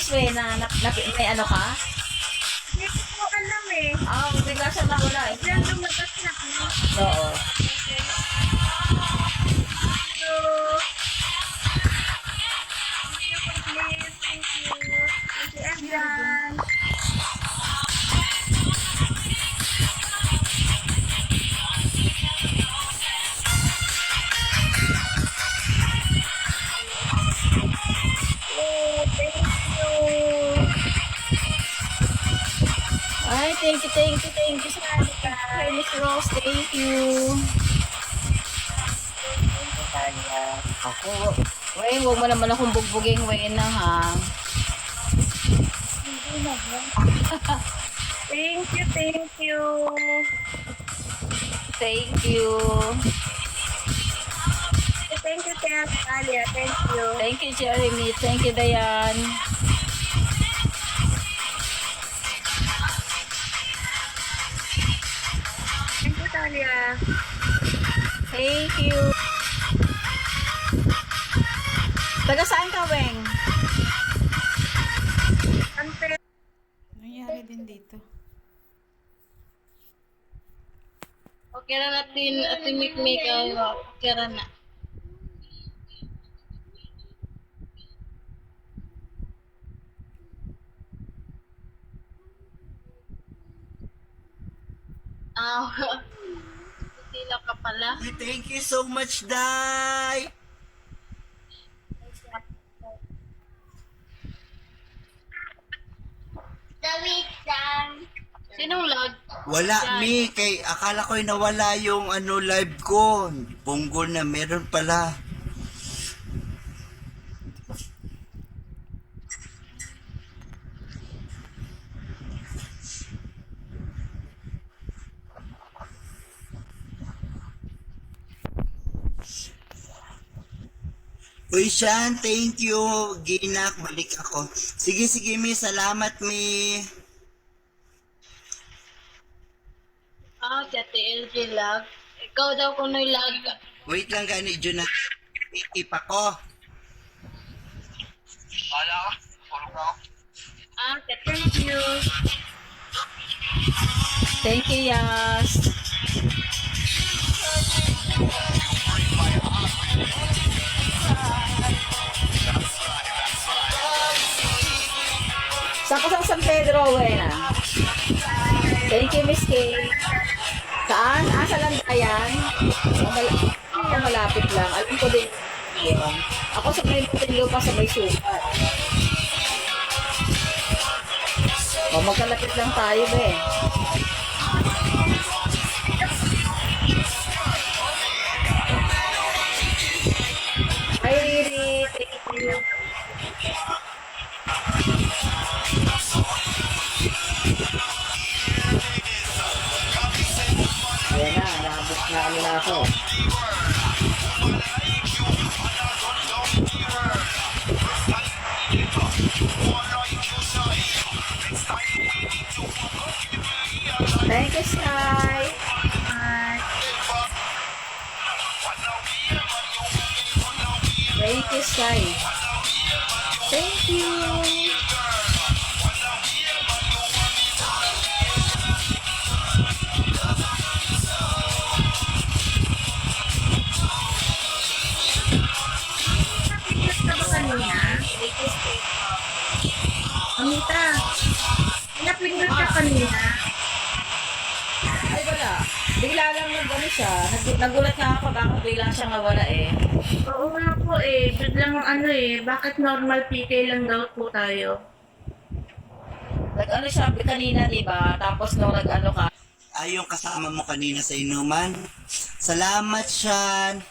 Rose, may ano ka? Hindi ko po alam eh. Bigla siya nawala eh. Biglang lumabas na ako. Oo. So, thank you for this. Thank you. Thank you, everyone. Oh, thank you. Ay, thank you sa kay Miss Rose. Thank you. Thank you, Tanya. Ako, Wayne, huwag mo naman akong bugbuging, Wayne na ha. Hindi na ba? Thank you, thank you. Thank you. Thank you, Tia Talia. Thank you. Thank you, Jeremy. Thank you, Dayan. Thank you, Talia. Thank you. Taga saan ka, Weng? Ante. Nangyari din dito. Okay na natin, Ate Mikmik, okay na. Sila ka pala. Thank you so much, Dai! Sinong lag? Wala, Mi. Kay akala ko'y nawala yung live ko. Punggol na meron pala. Uy, Shan, thank you. Ginak, balik ako. Sige, Mi. Salamat, Mi. Si Ate LG lag. Ikaw daw kung may lag. Wait lang, gani, Jun. Itip ako. Thank you. Thank you, Yas. Saan ka sa San Pedro, Wena? Thank you, Miss Kay. Saan? Sa Landayan? Malapit lang. Alam ko din yun. Ako sa may Putilyo pa sa may sukat. Magkalapit lang tayo, be. Hi, Riri. Thank you. Ayan na, nabot na ano na ako. Thank you, Sky. Thank you, Sky. Thank you. Ito ba kanina? Amita, napindot ka kanina. Ay, wala. Bigla lang nag-ano siya. Nagulat nga ako bakit bigla siyang nawala eh. Oo nga po eh, biglang bakit normal PK lang daw po tayo? Nag-ano siya kanina, di ba? Tapos nung nag-ano ka, Ay, yung kasama mo kanina sa inuman. Salamat, Shan.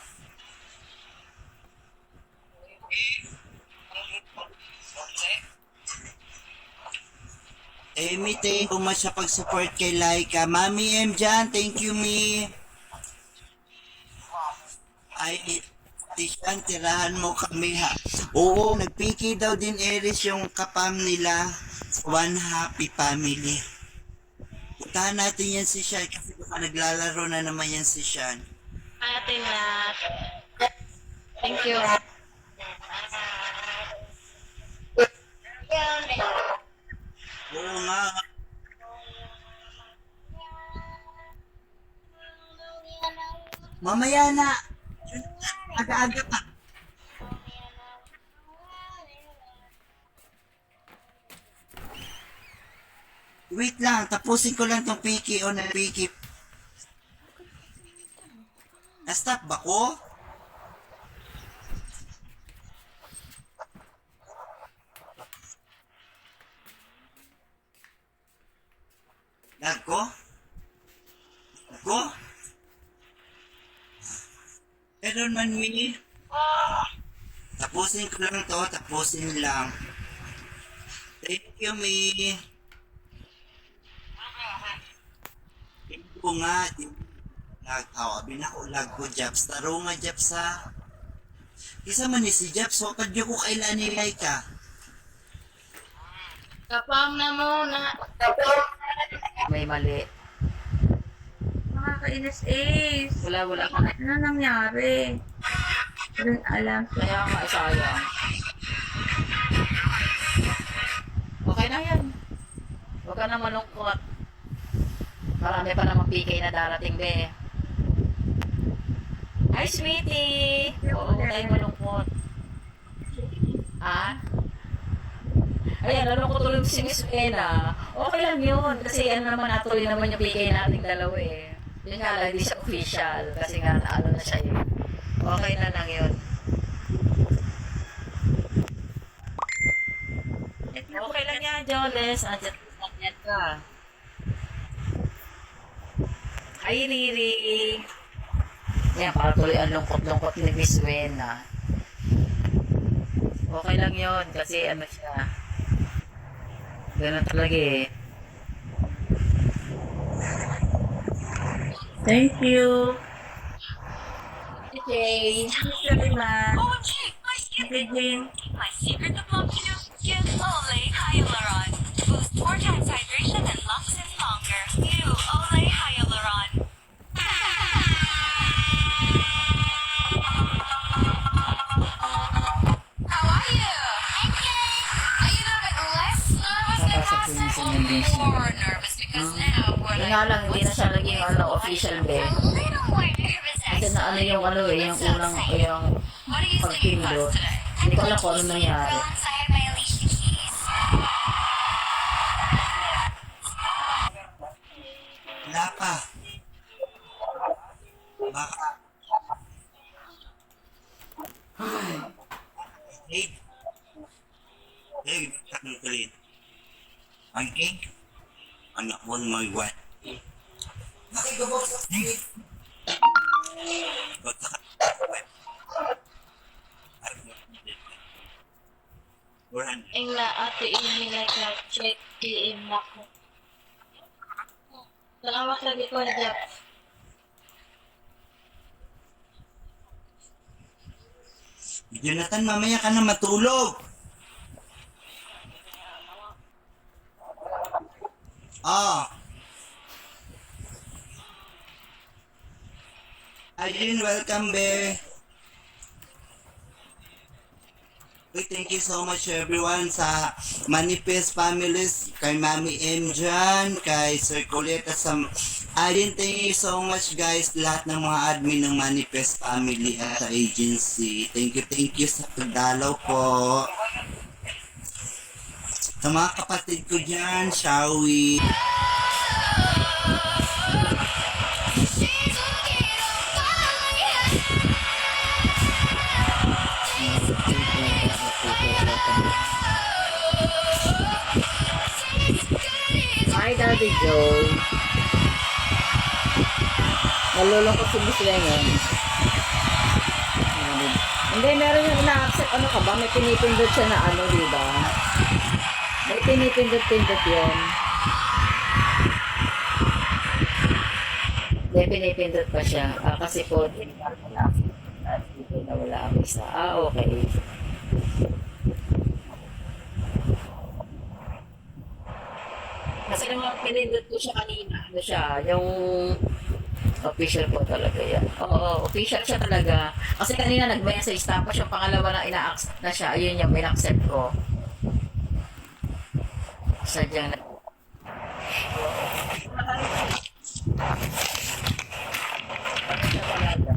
Mi, thank you much sa pag-support kay Laika. Mami M dyan, thank you, Mi. Ay, Tishan, tirahan mo kami ha. Oo, nag-PK daw din Eris yung kapam nila. One happy family. Puntahan natin yan si Shan kasi baka naglalaro na naman yan si Shan. Ate Nat. Thank you. mamaya na. Aga-aga pa. Wait lang, tapusin ko lang tong piki o na piki. Na-stop ba ko? Lag ko? Ako? Meron man, Mi. Tapusin ko lang to, tapusin lang. Thank you, Mi. Thank you nga. Lag, abin ako, lag ko, Japs. Taro nga, Japs, ha. Isa man ni si Japs, so kadyo ko kailan nilay ka. Kapam na muna. May mali. Nakakainis, Ace. Wala ka. Ano nangyari? Hindi rin alam. Kaya nga, sayang. Okay na yan. Huwag ka na malungkot. Marami pa namang PK na darating, be. Hi, sweetie! Oo, huwag tayong malungkot. Ah? Ayan, nalungkot tuloy si Miss Ena. Okay lang yun. Kasi ano naman, natuloy naman yung PK nating dalawa eh. Yun nga lang, hindi siya official. Kasi nga, naano na siya yun. Okay na lang yun. Okay lang yan, Joles. Nandiyan ka. Hi, Riri. Yan, para tuloy ang lungkot-lungkot ni Miss Wena. Okay lang yun, kasi ano siya. Ganun talaga eh. Thank you. Okay. Sorry, ma. OMG, my Okay, Jane. My secret to plump skin, Olay Hyaluron. Boost 4 times hydration and locks in longer. New Olay Hyaluron. How are you? Are you a little bit less nervous than last night? More nervous because now we're Yun nga lang, hindi na siya naging ano, official be. a little more nervous. Kasi na ano yung ano eh, yung unang, yung What are you thinking pagpindot. about today? Hindi ko alam kung ano nangyari. Alongside my Alicia Keys. Wala pa. Baka. Hey. Hey, takno ko rin. Ang king. Anak mo may what? Nakigabot sa king. Bata ka. Ang laati ini like check in ako. Salamat lagi ko, Japs. Jonathan, mamaya ka na matulog. Ah. Irene, welcome, be. Thank you so much everyone sa Manifest Families, kay Mami M dyan, kay Sir Coleta sa Irene, thank you so much guys, lahat ng mga admin ng Manifest Family at sa agency. Thank you sa pagdalaw po. Sa mga kapatid ko dyan, shall we? Hi, Daddy Joe. Nalulungkot si Miss Lennon. Hindi, meron yung ina-accept. Ano ka ba? May pinipindot siya na ano, di ba? May pinipindot-pindot yun. Hindi, pinipindot pa siya. Kasi po, hindi na wala ang isa. Okay. Kasi naman pinindot ko siya kanina. Ano siya, yung official po talaga yan. Oo, official siya talaga. Kasi kanina nag-message tapos yung pangalawa na ina-accept na siya, ayun yung in-accept ko. Sadyang na... Ano siya talaga?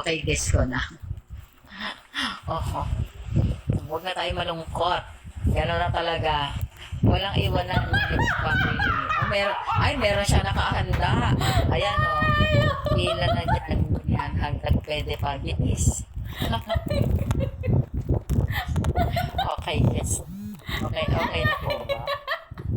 Okay, guess ko na. Oho. Huwag na tayo malungkot. Gano'n na talaga. Walang iwanan ng family. Meron siya nakahanda. Ayan o. Pila na dyan. Yan, hanggang pwede pa bilis. Okay, yes. Okay na po.